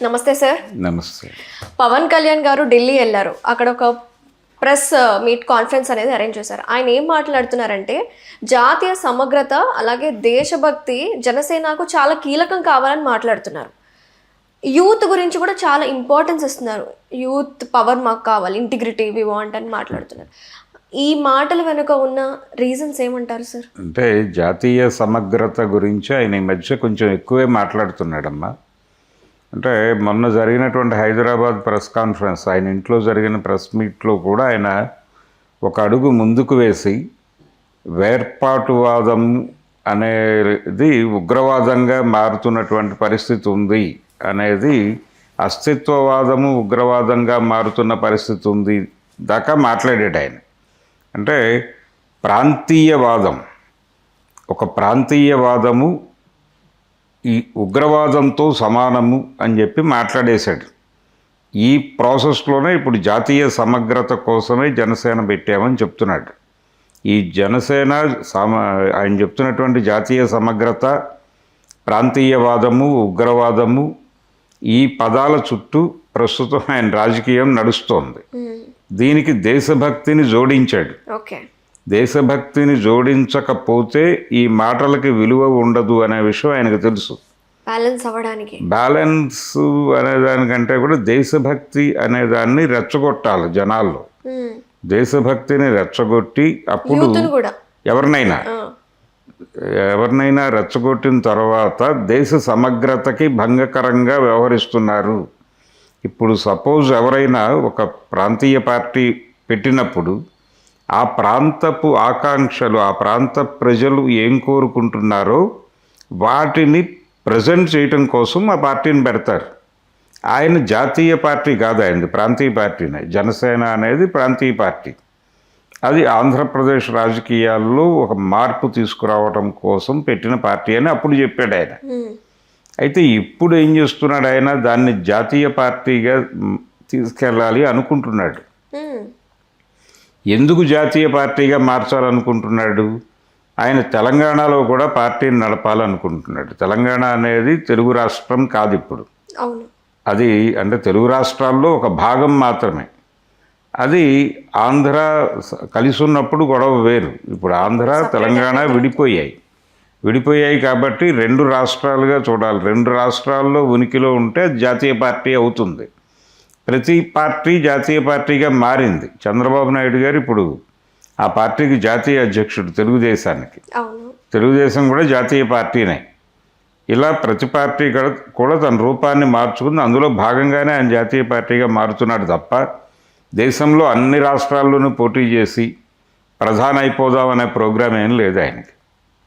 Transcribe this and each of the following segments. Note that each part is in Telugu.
నమస్తే సార్. నమస్తే. పవన్ కళ్యాణ్ గారు ఢిల్లీ వెళ్ళారు. అక్కడ ఒక ప్రెస్ మీట్ కాన్ఫరెన్స్ అనేది అరేంజ్ చేశారు. ఆయన ఏం మాట్లాడుతున్నారంటే జాతీయ సమగ్రత అలాగే దేశభక్తి జనసేనకు చాలా కీలకం కావాలని మాట్లాడుతున్నారు. యూత్ గురించి కూడా చాలా ఇంపార్టెన్స్ ఇస్తున్నారు. యూత్ పవర్ మాకు కావాలి, ఇంటిగ్రిటీ వి వాంట్ అని మాట్లాడుతున్నారు. ఈ మాటల వెనుక ఉన్న రీజన్స్ ఏమంటారు సార్? అంటే జాతీయ సమగ్రత గురించి ఆయన ఈ మధ్య కొంచెం ఎక్కువే మాట్లాడుతున్నాడమ్మా. అంటే మొన్న జరిగినటువంటి హైదరాబాద్ ప్రెస్ కాన్ఫరెన్స్, ఆయన ఇంట్లో జరిగిన ప్రెస్ మీట్లో కూడా ఆయన ఒక అడుగు ముందుకు వేసి వేర్పాటువాదం అనేది ఉగ్రవాదంగా మారుతున్నటువంటి పరిస్థితి ఉంది అనేది, అస్తిత్వవాదము ఉగ్రవాదంగా మారుతున్న పరిస్థితి ఉంది దాకా మాట్లాడాడు ఆయన. అంటే ప్రాంతీయవాదం, ఒక ప్రాంతీయవాదము ఈ ఉగ్రవాదంతో సమానము అని చెప్పి మాట్లాడేశాడు. ఈ ప్రాసెస్లోనే ఇప్పుడు జాతీయ సమగ్రత కోసమే జనసేన పెట్టామని చెప్తున్నాడు. ఈ జనసేన ఆయన చెప్తున్నటువంటి జాతీయ సమగ్రత, ప్రాంతీయవాదము, ఉగ్రవాదము, ఈ పదాల చుట్టూ ప్రస్తుతం ఆయన రాజకీయం నడుస్తోంది. దీనికి దేశభక్తిని జోడించాడు. దేశభక్తిని జోడించకపోతే ఈ మాటలకి విలువ ఉండదు అనే విషయం ఆయనకు తెలుసు. బ్యాలెన్స్ అనేదానికంటే కూడా దేశభక్తి అనేదాన్ని రెచ్చగొట్టాలి జనాల్లో. దేశభక్తిని రెచ్చగొట్టి అప్పుడు ఎవరినైనా రెచ్చగొట్టిన తర్వాత దేశ సమగ్రతకి భంగకరంగా వ్యవహరిస్తున్నారు. ఇప్పుడు సపోజ్ ఎవరైనా ఒక ప్రాంతీయ పార్టీ పెట్టినప్పుడు ఆ ప్రాంతపు ఆకాంక్షలు, ఆ ప్రాంత ప్రజలు ఏం కోరుకుంటున్నారో వాటిని ప్రజెంట్ చేయటం కోసం ఆ పార్టీని పెడతారు. ఆయన జాతీయ పార్టీ కాదు, ఆయనది ప్రాంతీయ పార్టీనే. జనసేన అనేది ప్రాంతీయ పార్టీ. అది ఆంధ్రప్రదేశ్ రాజకీయాల్లో ఒక మార్పు తీసుకురావడం కోసం పెట్టిన పార్టీ అని అప్పుడు చెప్పాడు ఆయన. అయితే ఇప్పుడు ఏం చేస్తున్నాడు ఆయన, దాన్ని జాతీయ పార్టీగా తీసుకెళ్ళాలి అనుకుంటున్నాడు. ఎందుకు జాతీయ పార్టీగా మార్చాలనుకుంటున్నాడు? ఆయన తెలంగాణలో కూడా పార్టీని నడపాలనుకుంటున్నాడు. తెలంగాణ అనేది తెలుగు రాష్ట్రం కాదు ఇప్పుడు. అది అంటే తెలుగు రాష్ట్రాల్లో ఒక భాగం మాత్రమే. అది ఆంధ్ర కలిసి ఉన్నప్పుడు గొడవ వేరు. ఇప్పుడు ఆంధ్ర తెలంగాణ విడిపోయాయి కాబట్టి రెండు రాష్ట్రాలుగా చూడాలి. రెండు రాష్ట్రాల్లో ఉనికిలో ఉంటే జాతీయ పార్టీ అవుతుంది. ప్రతి పార్టీ జాతీయ పార్టీగా మారింది. చంద్రబాబు నాయుడు గారు ఇప్పుడు ఆ పార్టీకి జాతీయ అధ్యక్షుడు. తెలుగుదేశం కూడా జాతీయ పార్టీనే. ఇలా ప్రతి పార్టీ కూడా తన రూపాన్ని మార్చుకుని అందులో భాగంగానే ఆయన జాతీయ పార్టీగా మారుతున్నాడు తప్ప దేశంలో అన్ని రాష్ట్రాల్లోనూ పోటీ చేసి ప్రధాన అయిపోదామనే ప్రోగ్రాం ఏం లేదు ఆయనకి.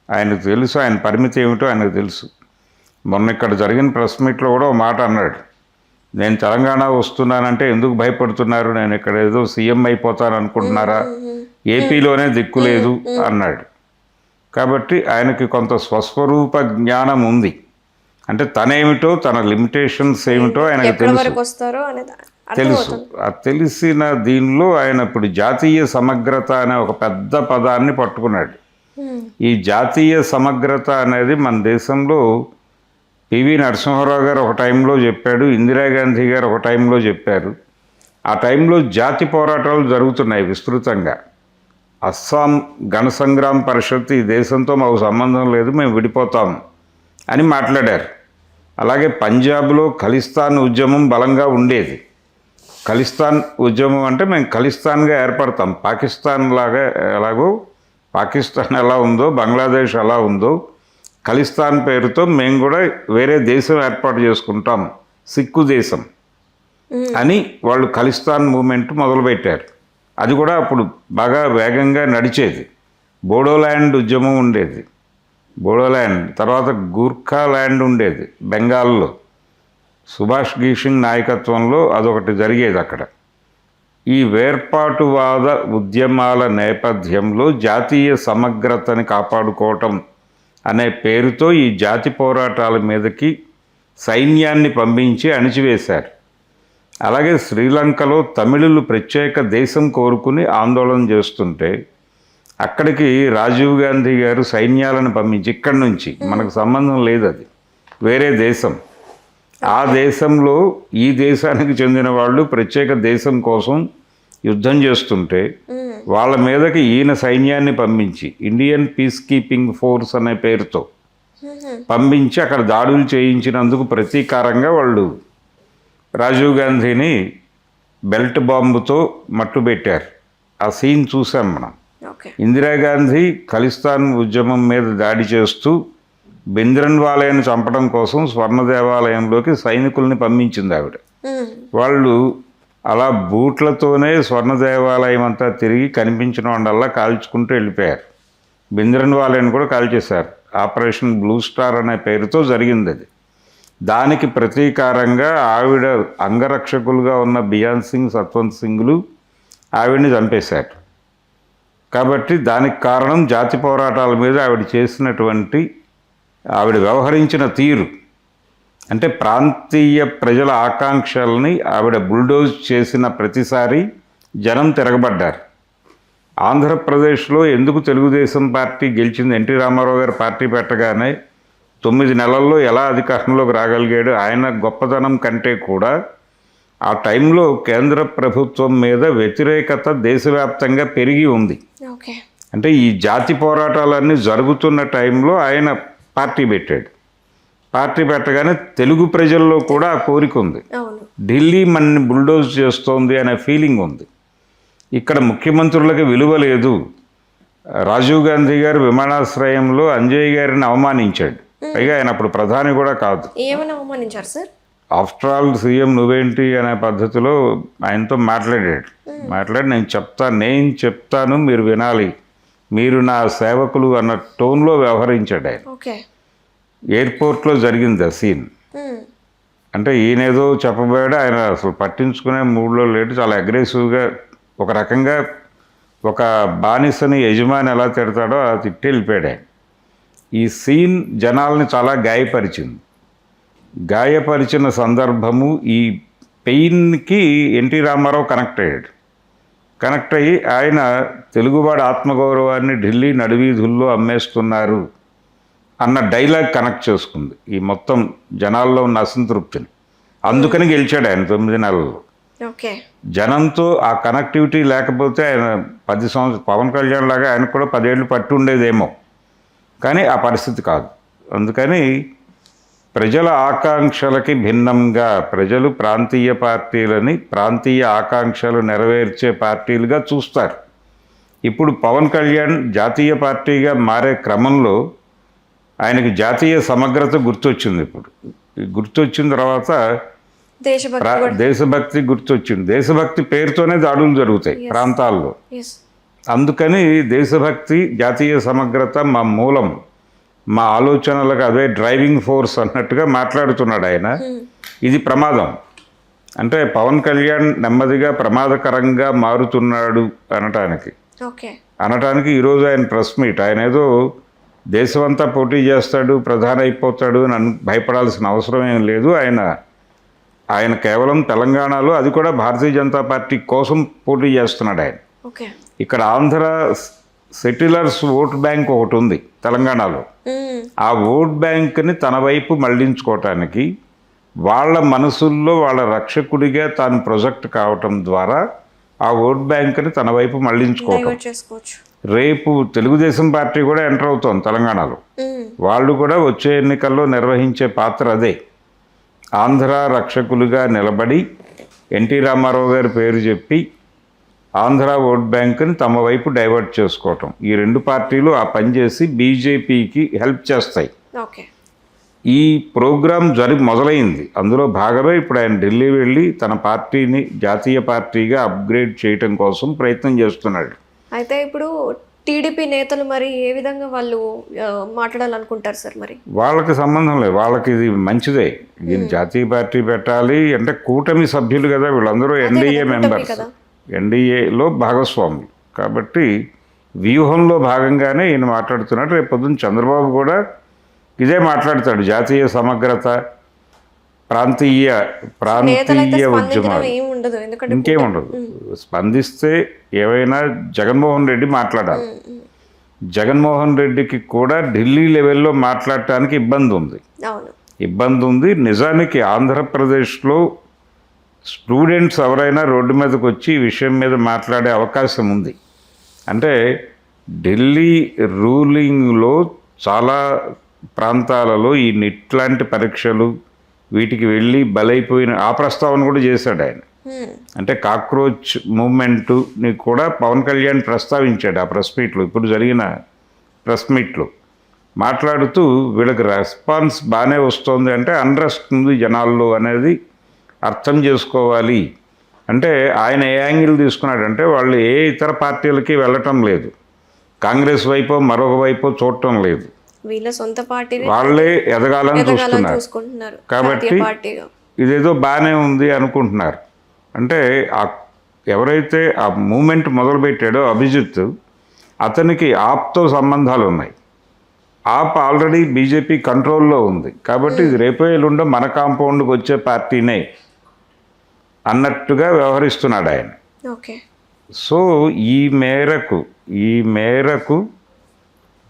ఆయనకు తెలుసు ఆయన పరిమితి ఏమిటో ఆయనకు తెలుసు. మొన్న ఇక్కడ జరిగిన ప్రెస్ మీట్లో కూడా ఒక మాట అన్నాడు, నేను తెలంగాణ వస్తున్నానంటే ఎందుకు భయపడుతున్నారు, నేను ఇక్కడ ఏదో సీఎం అయిపోతాను అనుకుంటున్నారా, ఏపీలోనే దిక్కు లేదు అన్నాడు. కాబట్టి ఆయనకి కొంత స్వస్వరూప జ్ఞానం ఉంది. అంటే తనేమిటో, తన లిమిటేషన్స్ ఏమిటో ఆయనకు తెలుసు. తెలిసిన దీనిలో ఆయన ఇప్పుడు జాతీయ సమగ్రత అనే ఒక పెద్ద పదాన్ని పట్టుకున్నాడు. ఈ జాతీయ సమగ్రత అనేది మన దేశంలో పివి నరసింహారావు గారు ఒక టైంలో చెప్పాడు, ఇందిరాగాంధీ గారు ఒక టైంలో చెప్పారు. ఆ టైంలో జాతి పోరాటాలు జరుగుతున్నాయి విస్తృతంగా. అస్సాం గణ సంగ్రామ్ పరిషత్ ఈ దేశంతో మాకు సంబంధం లేదు, మేము విడిపోతాం అని మాట్లాడారు. అలాగే పంజాబ్లో ఖలిస్తాన్ ఉద్యమం బలంగా ఉండేది. ఖలిస్తాన్ ఉద్యమం అంటే మేము ఖలిస్తాన్గా ఏర్పడతాం, పాకిస్తాన్ లాగా, ఎలాగో పాకిస్తాన్ ఎలా ఉందో బంగ్లాదేశ్ ఎలా ఉందో ఖలిస్తాన్ పేరుతో మేము కూడా వేరే దేశం ఏర్పాటు చేసుకుంటాం, సిక్కు దేశం అని వాళ్ళు ఖలిస్తాన్ మూమెంట్ మొదలుపెట్టారు. అది కూడా అప్పుడు బాగా వేగంగా నడిచేది. బోడోల్యాండ్ ఉద్యమం ఉండేది, బోడోల్యాండ్. తర్వాత గూర్ఖా ల్యాండ్ ఉండేది బెంగాల్లో, సుభాష్ ఘీసింగ్ నాయకత్వంలో అదొకటి జరిగేది అక్కడ. ఈ వేర్పాటువాద ఉద్యమాల నేపథ్యంలో జాతీయ సమగ్రతని కాపాడుకోవటం అనే పేరుతో ఈ జాతి పోరాటాల మీదకి సైన్యాన్ని పంపించి అణిచివేశారు. అలాగే శ్రీలంకలో తమిళులు ప్రత్యేక దేశం కోరుకుని ఆందోళన చేస్తుంటే అక్కడికి రాజీవ్ గాంధీ గారు సైన్యాలను పంపించి, ఇక్కడి నుంచి మనకు సంబంధం లేదు, అది వేరే దేశం, ఆ దేశంలో ఈ దేశానికి చెందిన వాళ్ళు ప్రత్యేక దేశం కోసం యుద్ధం చేస్తుంటే వాళ్ళ మీదకి ఈయన సైన్యాన్ని పంపించి ఇండియన్ పీస్ కీపింగ్ ఫోర్స్ అనే పేరుతో పంపించి అక్కడ దాడులు చేయించినందుకు ప్రతీకారంగా వాళ్ళు రాజీవ్ గాంధీని బెల్ట్ బాంబుతో మట్టుబెట్టారు. ఆ సీన్ చూసాం మనం. ఓకే. ఇందిరాగాంధీ ఖలిస్తాన్ ఉద్యమం మీద దాడి చేస్తూ భింద్రన్వాలేని చంపడం కోసం స్వర్ణ దేవాలయంలోకి సైనికుల్ని పంపించింది ఆవిడ. వాళ్ళు అలా బూట్లతోనే స్వర్ణ దేవాలయం అంతా తిరిగి కనిపించిన వాళ్ళల్లా కాల్చుకుంటూ వెళ్ళిపోయారు. భింద్రన్వాలేని కూడా కాల్చేశారు. ఆపరేషన్ బ్లూ స్టార్ అనే పేరుతో జరిగింది అది. దానికి ప్రతీకారంగా ఆవిడ అంగరక్షకులుగా ఉన్న బియాన్ సింగ్, సత్వంత్ సింగ్లు ఆవిడ్ని చంపేశారు. కాబట్టి దానికి కారణం జాతి పోరాటాల మీద ఆవిడ చేసినటువంటి, ఆవిడ వ్యవహరించిన తీరు. అంటే ప్రాంతీయ ప్రజల ఆకాంక్షల్ని ఆవిడ బుల్డోజ్ చేసిన ప్రతిసారి జనం తిరగబడ్డారు. ఆంధ్రప్రదేశ్లో ఎందుకు తెలుగుదేశం పార్టీ గెలిచింది? ఎన్టీ రామారావు గారు పార్టీ పెట్టగానే 9 నెలల్లో ఎలా అధికారంలోకి రాగలిగాడు? ఆయన గొప్పతనం కంటే కూడా ఆ టైంలో కేంద్ర ప్రభుత్వం మీద వ్యతిరేకత దేశవ్యాప్తంగా పెరిగి ఉంది. ఓకే. అంటే ఈ జాతి పోరాటాలన్నీ జరుగుతున్న టైంలో ఆయన పార్టీ పెట్టాడు. పార్టీ పెట్టగానే తెలుగు ప్రజల్లో కూడా ఆ కోరిక ఉంది. ఢిల్లీ మనని బుల్డోజ్ చేస్తోంది అనే ఫీలింగ్ ఉంది. ఇక్కడ ముఖ్యమంత్రులకి విలువ లేదు. రాజీవ్ గాంధీ గారు విమానాశ్రయంలో అంజయ్ గారిని అవమానించాడు. పైగా ఆయన అప్పుడు ప్రధాని కూడా కాదు. ఏమని అవమానించారు సార్? ఆఫ్టర్ ఆల్ సీఎం నువ్వేంటి అనే పద్ధతిలో ఆయనతో మాట్లాడి నేను చెప్తాను మీరు వినాలి, మీరు నా సేవకులు అన్న టోన్లో వ్యవహరించాడు ఆయన. ఓకే. ఎయిర్పోర్ట్లో జరిగింది ఆ సీన్. అంటే ఈయనేదో చెప్పబోయాడు, ఆయన అసలు పట్టించుకునే మూడ్లో లేడు. చాలా అగ్రెసివ్గా, ఒక రకంగా ఒక బానిసని యజమాని ఎలా తిడతాడో అలా తిట్టి వెళ్ళిపోయాడు ఆయన. ఈ సీన్ జనాల్ని చాలా గాయపరిచిన సందర్భము. ఈ పెయిన్కి ఎన్టీ రామారావు కనెక్ట్ అయ్యి ఆయన తెలుగువాడి ఆత్మగౌరవాన్ని ఢిల్లీ నడివీధుల్లో అమ్మేస్తున్నారు అన్న డైలాగ్ కనెక్ట్ చేసుకుంది ఈ మొత్తం జనాల్లో ఉన్న అసంతృప్తిని. అందుకని గెలిచాడు ఆయన 9 నెలల్లో. ఓకే. జనంతో ఆ కనెక్టివిటీ లేకపోతే ఆయన 10 సంవత్సరాలు పవన్ కళ్యాణ్ లాగా ఆయనకు కూడా 10 ఏళ్ళు పట్టి ఉండేదేమో, కానీ ఆ పరిస్థితి కాదు. అందుకని ప్రజల ఆకాంక్షలకి భిన్నంగా ప్రజలు ప్రాంతీయ పార్టీలని ప్రాంతీయ ఆకాంక్షలు నెరవేర్చే పార్టీలుగా చూస్తారు. ఇప్పుడు పవన్ కళ్యాణ్ జాతీయ పార్టీగా మారే క్రమంలో ఆయనకి జాతీయ సమగ్రత గుర్తొచ్చింది. ఇప్పుడు గుర్తొచ్చిన తర్వాత దేశభక్తి గుర్తొచ్చింది. దేశభక్తి పేరుతోనే దాడులు జరుగుతాయి ప్రాంతాల్లో. అందుకని దేశభక్తి, జాతీయ సమగ్రత మా మూలం, మా ఆలోచనలకు అదే డ్రైవింగ్ ఫోర్స్ అన్నట్టుగా మాట్లాడుతున్నాడు ఆయన. ఇది ప్రమాదం. అంటే పవన్ కళ్యాణ్ నెమ్మదిగా ప్రమాదకరంగా మారుతున్నాడు అనటానికి ఈరోజు ఆయన ప్రెస్ మీట్, ఆయన ఏదో దేశమంతా పోటీ చేస్తాడు, ప్రధాని అయిపోతాడు అని భయపడాల్సిన అవసరం ఏం లేదు. ఆయన కేవలం తెలంగాణలో, అది కూడా భారతీయ జనతా పార్టీ కోసం పోటీ చేస్తున్నాడు ఆయన. ఇక్కడ ఆంధ్ర సెటిలర్స్ ఓట్ బ్యాంక్ ఒకటి ఉంది తెలంగాణలో. ఆ ఓట్ బ్యాంక్ని తన వైపు మళ్లించుకోవటానికి, వాళ్ళ మనసుల్లో వాళ్ళ రక్షకుడిగా తాను ప్రొజెక్ట్ కావటం ద్వారా ఆ ఓట్ బ్యాంక్ని తన వైపు మళ్లించుకోవటం. రేపు తెలుగుదేశం పార్టీ కూడా ఎంటర్ అవుతోంది తెలంగాణలో. వాళ్ళు కూడా వచ్చే ఎన్నికల్లో నిర్వహించే పాత్ర అదే. ఆంధ్ర రక్షకులుగా నిలబడి ఎన్టీ రామారావు గారి పేరు చెప్పి ఆంధ్ర ఓట్ బ్యాంకుని తమ వైపు డైవర్ట్ చేసుకోవటం. ఈ 2 పార్టీలు ఆ పని చేసి బీజేపీకి హెల్ప్ చేస్తాయి. ఈ ప్రోగ్రాం మొదలైంది. అందులో భాగమే ఇప్పుడు ఆయన ఢిల్లీ వెళ్ళి తన పార్టీని జాతీయ పార్టీగా అప్గ్రేడ్ చేయటం కోసం ప్రయత్నం చేస్తున్నాడు. అయితే ఇప్పుడు టీడీపీ నేతలు మరి ఏ విధంగా వాళ్ళు మాట్లాడాలనుకుంటారు సార్? మరి వాళ్ళకి సంబంధం లేదు, వాళ్ళకి ఇది మంచిదే. దీన్ని జాతీయ పార్టీ పెట్టాలి అంటే కూటమి సభ్యులు కదా వీళ్ళందరూ, ఎన్డీఏ మెంబర్స్, ఎన్డీఏలో భాగస్వాములు కాబట్టి వ్యూహంలో భాగంగానే ఈయన మాట్లాడుతున్నాడు. రేపు పొద్దున్న చంద్రబాబు కూడా ఇదే మాట్లాడతాడు. జాతీయ సమగ్రత, ప్రాంతీయ ఉద్యమాలు, ఇంకేముండదు. స్పందిస్తే ఏవైనా జగన్మోహన్ రెడ్డి మాట్లాడాలి. జగన్మోహన్ రెడ్డికి కూడా ఢిల్లీ లెవెల్లో మాట్లాడటానికి ఇబ్బంది ఉంది. ఇబ్బంది ఉంది. నిజానికి ఆంధ్రప్రదేశ్లో స్టూడెంట్స్ ఎవరైనా రోడ్డు మీదకి వచ్చి ఈ విషయం మీద మాట్లాడే అవకాశం ఉంది. అంటే ఢిల్లీ రూలింగ్లో చాలా ప్రాంతాలలో ఈ నిట్ లాంటి పరీక్షలు వీటికి వెళ్ళి బలైపోయిన ఆ ప్రస్తావన కూడా చేశాడు ఆయన. అంటే కాక్రోచ్ మూమెంట్ని కూడా పవన్ కళ్యాణ్ ప్రస్తావించాడు ఆ ప్రెస్ మీట్లో, ఇప్పుడు జరిగిన ప్రెస్ మీట్లో మాట్లాడుతూ వీళ్ళకి రెస్పాన్స్ బాగానే వస్తుంది, అంటే అన్రెస్ట్ ఉంది జనాల్లో అనేది అర్థం చేసుకోవాలి. అంటే ఆయన ఏ యాంగిల్ తీసుకున్నాడంటే వాళ్ళు ఏ ఇతర పార్టీలకి వెళ్ళటం లేదు, కాంగ్రెస్ వైపు మరొక వైపు చూడటం లేదు, వీళ్ళ సొంత పార్టీ వాళ్ళే ఎదగాలని చూస్తున్నారు. కాబట్టి ఇదేదో బాగానే ఉంది అనుకుంటున్నారు. అంటే ఎవరైతే ఆ మూమెంట్ మొదలుపెట్టాడో అభిజిత్, అతనికి ఆప్తో సంబంధాలు ఉన్నాయి. ఆప్ ఆల్రెడీ బీజేపీ కంట్రోల్లో ఉంది, కాబట్టి ఇది రేపో ఎల్లుండో మన కాంపౌండ్కి వచ్చే పార్టీనే అన్నట్టుగా వ్యవహరిస్తున్నాడు ఆయన. ఓకే. సో ఈ మేరకు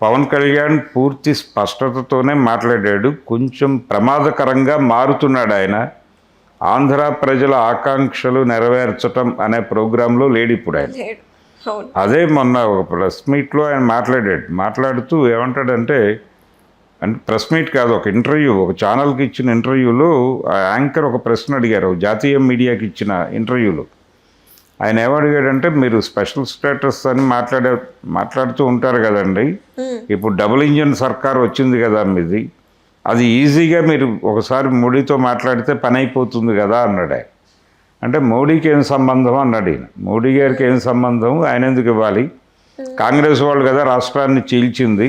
పవన్ కళ్యాణ్ పూర్తి స్పష్టతతోనే మాట్లాడాడు. కొంచెం ప్రమాదకరంగా మారుతున్నాడు ఆయన. ఆంధ్ర ప్రజల ఆకాంక్షలు నెరవేర్చటం అనే ప్రోగ్రాంలో లేడు ఇప్పుడు ఆయన. అదే మొన్న ఒక ప్రెస్ మీట్లో ఆయన మాట్లాడుతూ ఏమంటాడంటే, అంటే ప్రెస్ మీట్ కాదు, ఒక ఇంటర్వ్యూ, ఒక ఛానల్కి ఇచ్చిన ఇంటర్వ్యూలో ఆ యాంకర్ ఒక ప్రశ్న అడిగారు, జాతీయ మీడియాకి ఇచ్చిన ఇంటర్వ్యూలో. ఆయన ఏమడిగాడంటే, మీరు స్పెషల్ స్టేటస్ అని మాట్లాడుతూ ఉంటారు కదండి, ఇప్పుడు డబుల్ ఇంజిన్ సర్కార్ వచ్చింది కదా మీది, అది ఈజీగా మీరు ఒకసారి మోడీతో మాట్లాడితే పని అయిపోతుంది కదా అన్నాడు ఆయన. అంటే మోడీకి ఏం సంబంధం అన్నాడు ఈయన. మోడీ గారికి ఏం సంబంధం, ఆయన ఎందుకు ఇవ్వాలి, కాంగ్రెస్ వాళ్ళు కదా రాష్ట్రాన్ని చీల్చింది,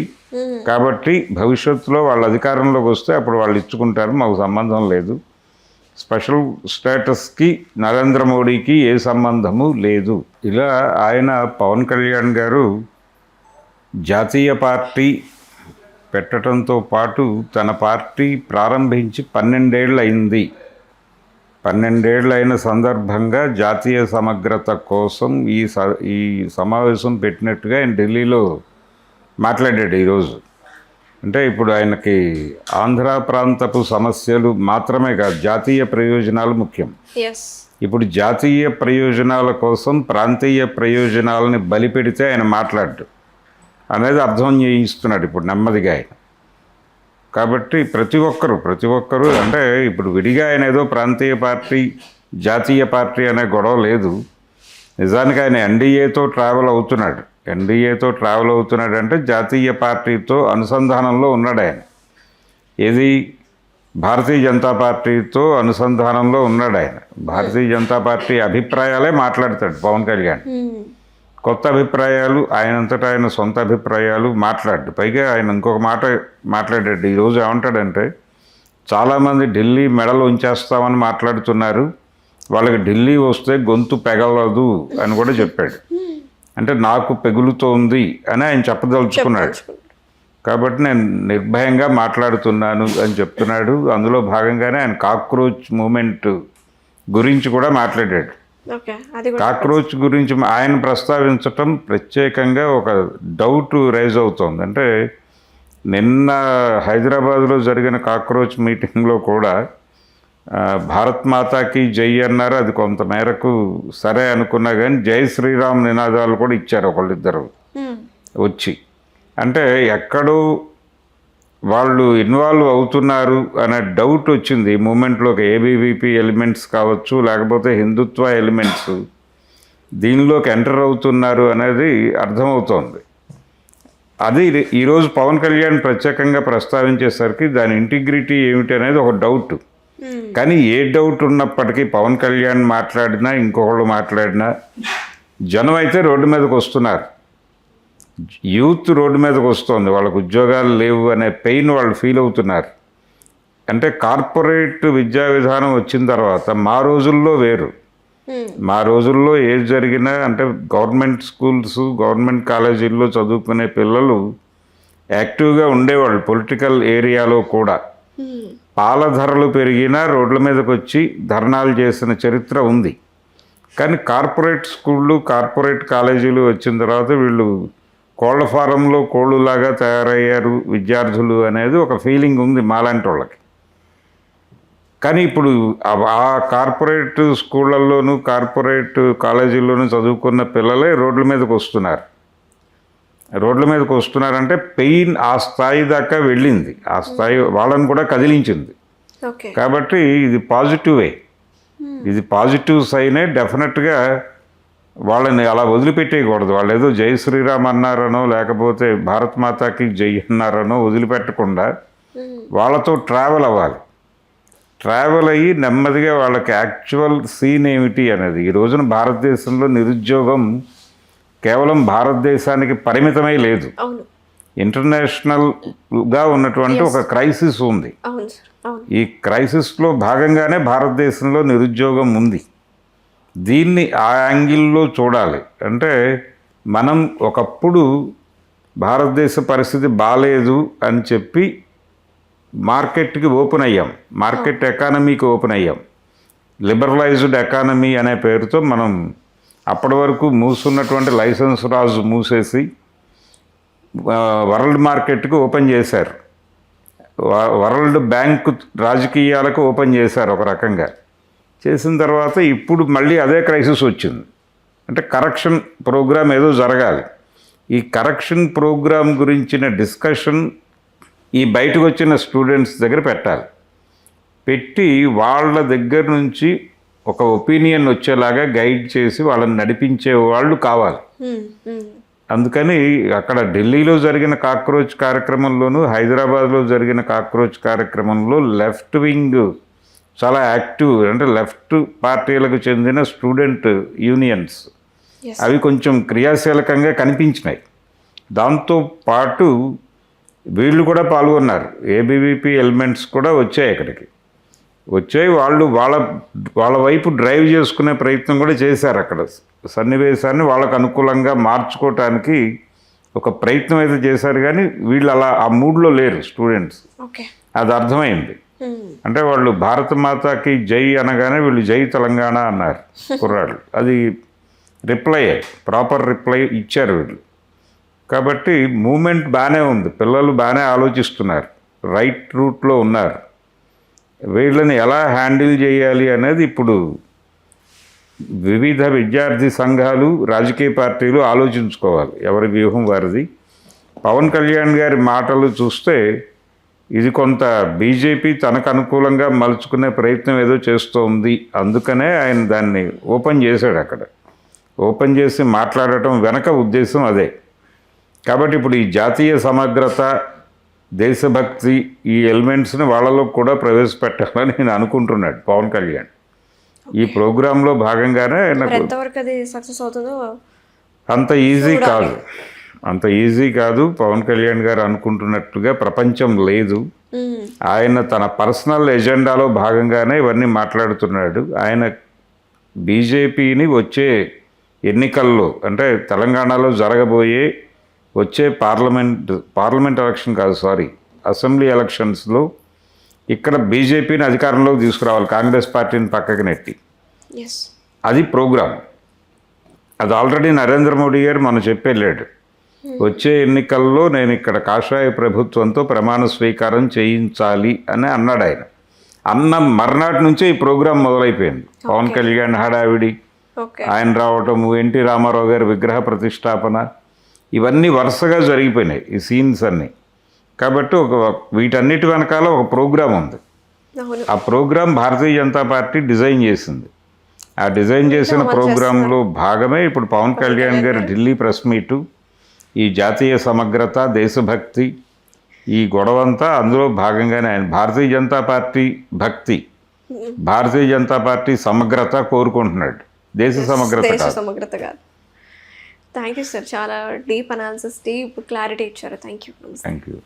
కాబట్టి భవిష్యత్తులో వాళ్ళ అధికారంలోకి వస్తే అప్పుడు వాళ్ళు ఇచ్చుకుంటారు, మాకు సంబంధం లేదు, స్పెషల్ స్టేటస్కి నరేంద్ర మోడీకి ఏ సంబంధము లేదు. ఇలా ఆయన పవన్ కళ్యాణ్ గారు జాతీయ పార్టీ పెట్టడంతో పాటు తన పార్టీ ప్రారంభించి 12 ఏళ్ళు అయింది. 12 ఏళ్ళు అయిన సందర్భంగా జాతీయ సమగ్రత కోసం ఈ సమావేశం పెట్టినట్టుగా ఆయన ఢిల్లీలో మాట్లాడాడు ఈరోజు. అంటే ఇప్పుడు ఆయనకి ఆంధ్ర ప్రాంతపు సమస్యలు మాత్రమే కాదు, జాతీయ ప్రయోజనాలు ముఖ్యం. ఇప్పుడు జాతీయ ప్రయోజనాల కోసం ప్రాంతీయ ప్రయోజనాలని బలిపెడితే ఆయన మాట్లాడు అనేది అర్థం చేయిస్తున్నాడు ఇప్పుడు నెమ్మదిగా ఆయన. కాబట్టి ప్రతి ఒక్కరు అంటే ఇప్పుడు విడిగా ఆయన ఏదో ప్రాంతీయ పార్టీ జాతీయ పార్టీ అనే గొడవ లేదు. నిజానికి ఆయన ఎన్డీఏతో ట్రావెల్ అవుతున్నాడు. అంటే జాతీయ పార్టీతో అనుసంధానంలో ఉన్నాడు ఆయన. ఏది భారతీయ జనతా పార్టీతో అనుసంధానంలో ఉన్నాడు ఆయన. భారతీయ జనతా పార్టీ అభిప్రాయాలే మాట్లాడతాడు పవన్ కళ్యాణ్. కొత్త అభిప్రాయాలు ఆయనంతటా ఆయన సొంత అభిప్రాయాలు మాట్లాడు. పైగా ఆయన ఇంకొక మాట మాట్లాడాడు ఈరోజు. ఏమంటాడంటే, చాలామంది ఢిల్లీ మెడలు ఉంచేస్తామని మాట్లాడుతున్నారు, వాళ్ళకి ఢిల్లీ వస్తే గొంతు పెగలదు అని కూడా చెప్పాడు. అంటే నాకు పెగులుతోంది అని ఆయన చెప్పదలుచుకున్నాడు. కాబట్టి నేను నిర్భయంగా మాట్లాడుతున్నాను అని చెప్తున్నాడు. అందులో భాగంగానే ఆయన కాక్రోచ్ మూమెంట్ గురించి కూడా మాట్లాడాడు. కాక్రోచ్ గురించి ఆయన ప్రస్తావించటం ప్రత్యేకంగా ఒక డౌట్ రైజ్ అవుతోంది. అంటే నిన్న హైదరాబాద్లో జరిగిన కాక్రోచ్ మీటింగ్లో కూడా భారత్ మాతాకి జై అన్నారు. అది కొంత మేరకు సరే అనుకున్నా కానీ జై శ్రీరామ్ నినాదాలు కూడా ఇచ్చారు ఒకళ్ళిద్దరు వచ్చి. అంటే ఎక్కడో వాళ్ళు ఇన్వాల్వ్ అవుతున్నారు అనే డౌట్ వచ్చింది ఈ మూమెంట్లోకి. ఏబీవీపీ ఎలిమెంట్స్ కావచ్చు, లేకపోతే హిందుత్వ ఎలిమెంట్స్ దీనిలోకి ఎంటర్ అవుతున్నారు అనేది అర్థమవుతోంది. అది ఈరోజు పవన్ కళ్యాణ్ ప్రత్యేకంగా ప్రస్తావించేసరికి దాని ఇంటిగ్రిటీ ఏమిటి అనేది ఒక డౌట్. కానీ ఏ డౌట్ ఉన్నప్పటికీ పవన్ కళ్యాణ్ మాట్లాడినా ఇంకొకళ్ళు మాట్లాడినా జనం అయితే రోడ్డు మీదకి వస్తున్నారు. యూత్ రోడ్డు మీదకి వస్తుంది, వాళ్ళకు ఉద్యోగాలు లేవు అనే పెయిన్ వాళ్ళు ఫీల్ అవుతున్నారు. అంటే కార్పొరేట్ విద్యా విధానం వచ్చిన తర్వాత మా రోజుల్లో వేరు. మా రోజుల్లో ఏది జరిగినా అంటే గవర్నమెంట్ స్కూల్స్ గవర్నమెంట్ కాలేజీల్లో చదువుకునే పిల్లలు యాక్టివ్గా ఉండేవాళ్ళు. పొలిటికల్ ఏరియాలో కూడా పాల ధరలు పెరిగినా రోడ్ల మీదకి వచ్చి ధర్నాలు చేసిన చరిత్ర ఉంది. కానీ కార్పొరేట్ స్కూళ్ళు కార్పొరేట్ కాలేజీలు వచ్చిన తర్వాత వీళ్ళు కోళ్ల ఫారంలో కోళ్ళులాగా తయారయ్యారు విద్యార్థులు అనేది ఒక ఫీలింగ్ ఉంది మాలాంటి వాళ్ళకి. కానీ ఇప్పుడు ఆ కార్పొరేట్ స్కూళ్ళల్లోనూ కార్పొరేట్ కాలేజీల్లోనూ చదువుకున్న పిల్లలే రోడ్ల మీదకి వస్తున్నారు. రోడ్ల మీదకి వస్తున్నారంటే పెయిన్ ఆ స్థాయి దాకా వెళ్ళింది, ఆ స్థాయి వాళ్ళని కూడా కదిలించింది. ఓకే. కాబట్టి ఇది పాజిటివే, ఇది పాజిటివ్ సైనే. డెఫినెట్గా వాళ్ళని అలా వదిలిపెట్టేయకూడదు. వాళ్ళు ఏదో జై శ్రీరామ్ అన్నారనో లేకపోతే భారత్ మాతాకి జై అన్నారనో వదిలిపెట్టకుండా వాళ్ళతో ట్రావెల్ అవ్వాలి. ట్రావెల్ అయ్యి నెమ్మదిగా వాళ్ళకి యాక్చువల్ సీన్ ఏమిటి అనేది. ఈ రోజున భారతదేశంలో నిరుద్యోగం కేవలం భారతదేశానికి పరిమితమై లేదు, అవును, ఇంటర్నేషనల్గా ఉన్నటువంటి ఒక క్రైసిస్ ఉంది. అవును సార్, అవును. ఈ క్రైసిస్లో భాగంగానే భారతదేశంలో నిరుద్యోగం ఉంది. దీన్ని ఆ యాంగిల్లో చూడాలి. అంటే మనం ఒకప్పుడు భారతదేశ పరిస్థితి బాలేదు అని చెప్పి మార్కెట్కి ఓపెన్ అయ్యాం, మార్కెట్ ఎకానమీకి ఓపెన్ అయ్యాం. లిబరలైజ్డ్ ఎకానమీ అనే పేరుతో మనం అప్పటి వరకు మూసున్నటువంటి లైసెన్స్ రాజు మూసేసి వరల్డ్ మార్కెట్కి ఓపెన్ చేశారు. వరల్డ్ బ్యాంక్ రాజకీయాలకు ఓపెన్ చేశారు ఒక రకంగా. చేసిన తర్వాత ఇప్పుడు మళ్ళీ అదే క్రైసిస్ వచ్చింది. అంటే కరెక్షన్ ప్రోగ్రామ్ ఏదో జరగాలి. ఈ కరెక్షన్ ప్రోగ్రామ్ గురించిన డిస్కషన్ ఈ బయటకు వచ్చిన స్టూడెంట్స్ దగ్గర పెట్టాలి. పెట్టి వాళ్ళ దగ్గర నుంచి ఒక ఒపీనియన్ వచ్చేలాగా గైడ్ చేసి వాళ్ళని నడిపించే వాళ్ళు కావాలి. అందుకని అక్కడ ఢిల్లీలో జరిగిన కాక్రోచ్ కార్యక్రమంలోనూ హైదరాబాద్లో జరిగిన కాక్రోచ్ కార్యక్రమంలో లెఫ్ట్ వింగ్ చాలా యాక్టివ్, అంటే లెఫ్ట్ పార్టీలకు చెందిన స్టూడెంట్ యూనియన్స్ అవి కొంచెం క్రియాశీలకంగా కనిపించినాయి. దాంతో పాటు వీళ్ళు కూడా పాల్గొన్నారు, ఏబీవీపీ ఎలిమెంట్స్ కూడా వచ్చాయి, ఇక్కడికి వచ్చాయి. వాళ్ళు వాళ్ళ వైపు డ్రైవ్ చేసుకునే ప్రయత్నం కూడా చేశారు. అక్కడ సన్నివేశాన్ని వాళ్ళకు అనుకూలంగా మార్చుకోవటానికి ఒక ప్రయత్నం అయితే చేశారు. కానీ వీళ్ళు అలా ఆ మూడ్లో లేరు స్టూడెంట్స్. అది అర్థమైంది. అంటే వాళ్ళు భారత మాతాకి జై అనగానే వీళ్ళు జై తెలంగాణ అన్నారు కుర్రాళ్ళు. అది రిప్లై, ప్రాపర్ రిప్లై ఇచ్చారు వీళ్ళు. కాబట్టి మూమెంట్ బాగానే ఉంది, పిల్లలు బాగానే ఆలోచిస్తున్నారు, రైట్ రూట్లో ఉన్నారు. వీళ్ళని ఎలా హ్యాండిల్ చేయాలి అనేది ఇప్పుడు వివిధ విద్యార్థి సంఘాలు, రాజకీయ పార్టీలు ఆలోచించుకోవాలి, ఎవరి వ్యూహం వారిది. పవన్ కళ్యాణ్ గారి మాటలు చూస్తే ఇది కొంత బీజేపీ తనకు అనుకూలంగా మలుచుకునే ప్రయత్నం ఏదో చేస్తోంది. అందుకనే ఆయన దాన్ని ఓపెన్ చేశాడు. అక్కడ ఓపెన్ చేసి మాట్లాడటం వెనక ఉద్దేశం అదే. కాబట్టి ఇప్పుడు ఈ జాతీయ సమగ్రత, దేశభక్తి, ఈ ఎలిమెంట్స్ని వాళ్ళలో కూడా ప్రవేశపెట్టాలని నేను అనుకుంటున్నాడు పవన్ కళ్యాణ్. ఈ ప్రోగ్రాంలో భాగంగానే ఎంతవరకు అది సక్సెస్ అవుతుందో అంత ఈజీ కాదు, అంత ఈజీ కాదు. పవన్ కళ్యాణ్ గారు అనుకుంటున్నట్టుగా ప్రపంచం లేదు. ఆయన తన పర్సనల్ ఎజెండాలో భాగంగానే ఇవన్నీ మాట్లాడుతున్నాడు. ఆయన బీజేపీని వచ్చే ఎన్నికల్లో, అంటే తెలంగాణలో జరగబోయే వచ్చే పార్లమెంట్ ఎలక్షన్ కాదు, అసెంబ్లీ ఎలక్షన్స్లో ఇక్కడ బీజేపీని అధికారంలోకి తీసుకురావాలి, కాంగ్రెస్ పార్టీని పక్కకి నెట్టి. అది ప్రోగ్రాం. అది ఆల్రెడీ నరేంద్ర మోడీ గారు మనం చెప్పెళ్ళాడు, వచ్చే ఎన్నికల్లో నేను ఇక్కడ కాషాయ ప్రభుత్వంతో ప్రమాణ స్వీకారం చేయించాలి అని అన్నాడు. ఆయన అన్న మర్నాటి నుంచే ఈ ప్రోగ్రాం మొదలైపోయింది. పవన్ కళ్యాణ్ హడావిడి, ఆయన రావటము, ఎన్టీ రామారావు గారి విగ్రహ ప్రతిష్టాపన, ఇవన్నీ వరుసగా జరిగిపోయినాయి ఈ సీన్స్ అన్నీ. కాబట్టి వీటన్నిటి వెనకాల ఒక ప్రోగ్రాం ఉంది. ఆ programme Bharatiya Janata party design చేసింది. ఆ డిజైన్ చేసిన ప్రోగ్రాంలో భాగమే ఇప్పుడు పవన్ కళ్యాణ్ గారి ఢిల్లీ ప్రెస్ మీటు, ఈ జాతీయ సమగ్రత, దేశభక్తి, ఈ గొడవంతా అందులో భాగంగానే. ఆయన భారతీయ జనతా పార్టీ భక్తి, భారతీయ జనతా పార్టీ సమగ్రత కోరుకుంటున్నాడు, దేశ సమగ్రత కాదు. థ్యాంక్ యూ సార్, చాలా డీప్ అనాలిసిస్, డీప్ క్లారిటీ ఇచ్చారు. Thank you.